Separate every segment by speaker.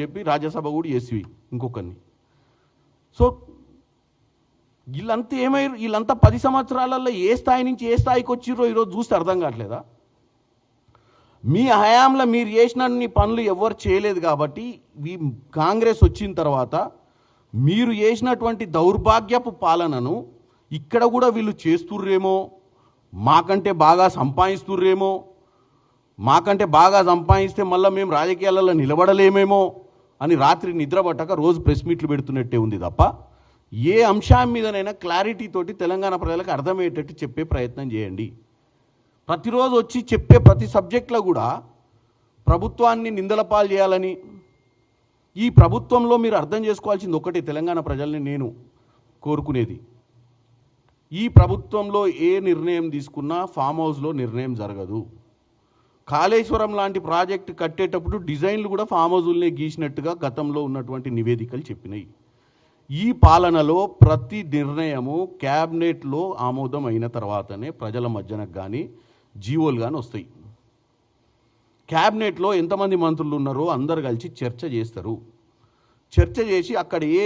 Speaker 1: చెప్పి రాజ్యసభ కూడా చేసి ఇంకొకరిని. సో వీళ్ళంతా ఏమయ్యారు? వీళ్ళంతా 10 సంవత్సరాలలో ఏ స్థాయి నుంచి ఏ స్థాయికి వచ్చిర్రో ఈరోజు చూస్తే అర్థం కావట్లేదా? మీ హయాంలో మీరు చేసినన్ని పనులు ఎవరు చేయలేదు కాబట్టి కాంగ్రెస్ వచ్చిన తర్వాత మీరు చేసినటువంటి దౌర్భాగ్యపు పాలనను ఇక్కడ కూడా వీళ్ళు చేస్తుర్రేమో, మాకంటే బాగా సంపాదిస్తుర్రేమో, మాకంటే బాగా సంపాదిస్తే మళ్ళీ మేము రాజకీయాలలో నిలబడలేమేమో అని రాత్రి నిద్రపట్టక రోజు ప్రెస్ మీట్లు పెడుతున్నట్టే ఉంది తప్ప ఏ అంశం మీదనైనా క్లారిటీ తోటి తెలంగాణ ప్రజలకు అర్థమయ్యేటట్టు చెప్పే ప్రయత్నం చేయండి. ప్రతిరోజు వచ్చి చెప్పే ప్రతి సబ్జెక్ట్లో కూడా ప్రభుత్వాన్ని నిందలపాలు చేయాలని, ఈ ప్రభుత్వంలో మీరు అర్థం చేసుకోవాల్సింది ఒకటే, తెలంగాణ ప్రజల్ని నేను కోరుకునేది, ఈ ప్రభుత్వంలో ఏ నిర్ణయం తీసుకున్నా ఫామ్ హౌస్లో నిర్ణయం జరగదు. కాళేశ్వరం లాంటి ప్రాజెక్టు కట్టేటప్పుడు డిజైన్లు కూడా ఫామ్ హౌజుల్నే గీసినట్టుగా గతంలో ఉన్నటువంటి నివేదికలు చెప్పినాయి. ఈ పాలనలో ప్రతి నిర్ణయము క్యాబినెట్లో ఆమోదం అయిన తర్వాతనే ప్రజల మధ్యనకు కానీ జీవోలు కానీ వస్తాయి. క్యాబినెట్లో ఎంతమంది మంత్రులు ఉన్నారో అందరు కలిసి చర్చ చేస్తారు. చర్చ చేసి అక్కడ ఏ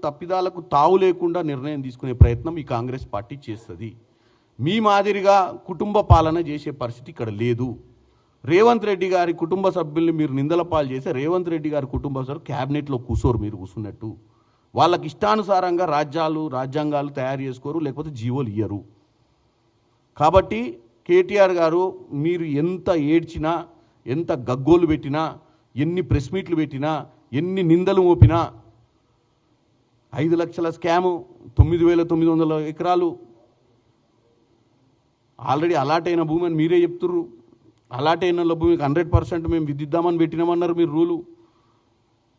Speaker 1: తప్పిదాలకు తావు లేకుండా నిర్ణయం తీసుకునే ప్రయత్నం ఈ కాంగ్రెస్ పార్టీ చేస్తుంది. మీ మాదిరిగా కుటుంబ పాలన చేసే పరిస్థితి ఇక్కడ లేదు. రేవంత్ రెడ్డి గారి కుటుంబ సభ్యుల్ని మీరు నిందల పాలు చేస్తే రేవంత్ రెడ్డి గారి కుటుంబ సభ్యులు క్యాబినెట్లో కూర్చోరు, మీరు కూర్చున్నట్టు. వాళ్ళకి ఇష్టానుసారంగా రాజ్యాంగాలు తయారు చేసుకోరు, లేకపోతే జీవోలు ఇయ్యరు. కాబట్టి కేటీఆర్ గారు మీరు ఎంత ఏడ్చినా, ఎంత గగ్గోలు పెట్టినా, ఎన్ని ప్రెస్ మీట్లు పెట్టినా, ఎన్ని నిందలు మోపినా 5 లక్షల స్కాము, 9,900 ఎకరాలు ఆల్రెడీ అలాట్ అయిన భూమి అని మీరే చెప్తుర్రు. అలాట్ అయిన భూమికి 100% మేము విద్యుద్దామని పెట్టినామన్నారు మీరు రూలు.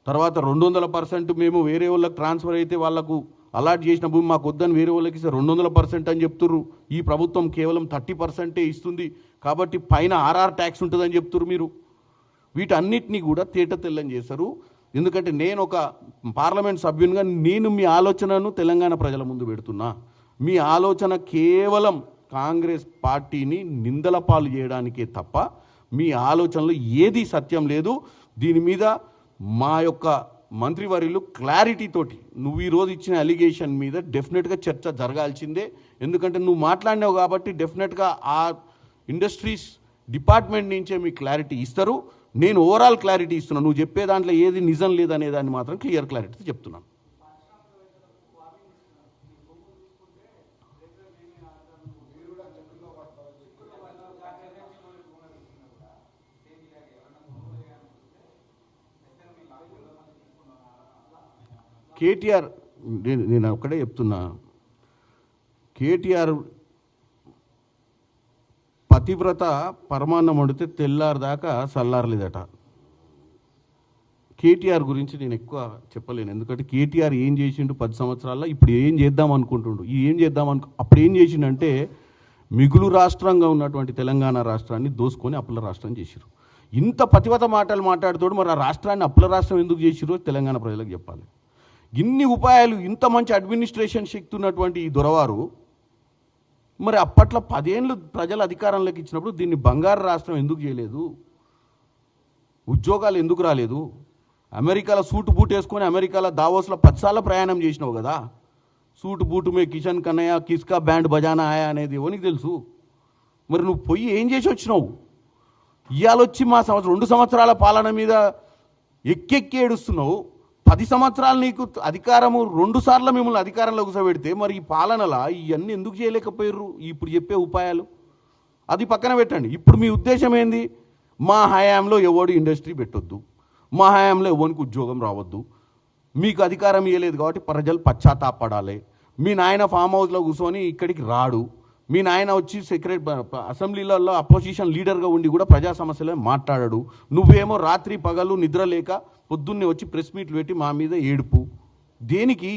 Speaker 1: తర్వాత 200% మేము వేరే వాళ్ళకి ట్రాన్స్ఫర్ అయితే వాళ్ళకు అలాట్ చేసిన భూమి మాకు వద్దని వేరే వాళ్ళకి ఇస్తే 200% అని చెప్తుర్రు. ఈ ప్రభుత్వం కేవలం 30% ఇస్తుంది కాబట్టి పైన ఆర్ఆర్ ట్యాక్స్ ఉంటుందని చెప్తుర్రు మీరు. వీటన్నిటినీ కూడా తేట తెల్లం చేశారు. ఎందుకంటే నేను ఒక పార్లమెంట్ సభ్యునిగా నేను మీ ఆలోచనను తెలంగాణ ప్రజల ముందు పెడుతున్నా. మీ ఆలోచన కేవలం కాంగ్రెస్ పార్టీని నిందల పాలు చేయడానికే తప్ప మీ ఆలోచనలో ఏది సత్యం లేదు. దీని మీద మా యొక్క మంత్రివర్యులు క్లారిటీతోటి నువ్వు ఈరోజు ఇచ్చిన అలిగేషన్ మీద డెఫినెట్గా చర్చ జరగాల్సిందే. ఎందుకంటే నువ్వు మాట్లాడినావు కాబట్టి డెఫినెట్గా ఆ ఇండస్ట్రీస్ డిపార్ట్మెంట్ నుంచే మీకు క్లారిటీ ఇస్తారు. నేను ఓవరాల్ క్లారిటీ ఇస్తున్నాను, నువ్వు చెప్పే దాంట్లో ఏది నిజం లేదనే దాన్ని మాత్రం క్లియర్ క్లారిటీతో చెప్తున్నాను. కేటీఆర్ నేను ఒక్కడే చెప్తున్నా, కేటీఆర్ పతివ్రత పరమాన్నం వండితే తెల్లారిదాకా చల్లారలేదట. కేటీఆర్ గురించి నేను ఎక్కువ చెప్పలేను, ఎందుకంటే కేటీఆర్ ఏం చేసిండు 10 సంవత్సరాల్లో, ఇప్పుడు ఏం చేద్దాం అనుకుంటుండు. అప్పుడు ఏం చేసిండంటే మిగులు రాష్ట్రంగా ఉన్నటువంటి తెలంగాణ రాష్ట్రాన్ని దోసుకొని అప్పుల రాష్ట్రం చేసిరు. ఇంత పతివ్రత మాటలు మాట్లాడుతాడు, మరి ఆ రాష్ట్రాన్ని అప్పుల రాష్ట్రం ఎందుకు చేసిరో తెలంగాణ ప్రజలకు చెప్పాలి. ఇన్ని ఉపాయాలు, ఇంత మంచి అడ్మినిస్ట్రేషన్ శక్తి ఉన్నటువంటి ఈ దొరవారు మరి అప్పట్లో 10 ఏళ్ళు ప్రజల అధికారంలోకి ఇచ్చినప్పుడు దీన్ని బంగారు రాష్ట్రం ఎందుకు చేయలేదు? ఉద్యోగాలు ఎందుకు రాలేదు? అమెరికాలో సూటు బూట్ వేసుకొని అమెరికాలో దావోస్లో 10 సార్లు ప్రయాణం చేసినావు కదా. సూటు బూటు మే కిషన్ కన్నయ్య కిస్కా బ్యాండ్ బజానా ఆయా అనేది ఎవరికి తెలుసు? మరి నువ్వు పోయి ఏం చేసి వచ్చినావు? ఇవాళొచ్చి మా 2 సంవత్సరాల పాలన మీద ఎక్కెక్కి ఏడుస్తున్నావు. 10 సంవత్సరాలు నీకు అధికారము, 2 సార్లు మిమ్మల్ని అధికారంలో కూర్చోబెడితే మరి ఈ పాలనలా ఇవన్నీ ఎందుకు చేయలేకపోయారు? ఇప్పుడు చెప్పే ఉపాయాలు అది పక్కన పెట్టండి. ఇప్పుడు మీ ఉద్దేశం ఏంది? మా హయాంలో ఎవడు ఇండస్ట్రీ పెట్టొద్దు, మా హయాంలో ఎవరికి ఉద్యోగం రావద్దు, మీకు అధికారం ఇవ్వలేదు కాబట్టి ప్రజలు పశ్చాత్తాపడాలి, మీ నాయన ఫామ్ హౌస్లో కూర్చొని ఇక్కడికి రాడు, మీ నాయన వచ్చి అసెంబ్లీలలో అపోజిషన్ లీడర్గా ఉండి కూడా ప్రజా సమస్యలను మాట్లాడాడు, నువ్వేమో రాత్రి పగలు నిద్ర లేక పొద్దున్నే వచ్చి ప్రెస్ మీట్లు పెట్టి మా మీద ఏడుపు. దేనికి?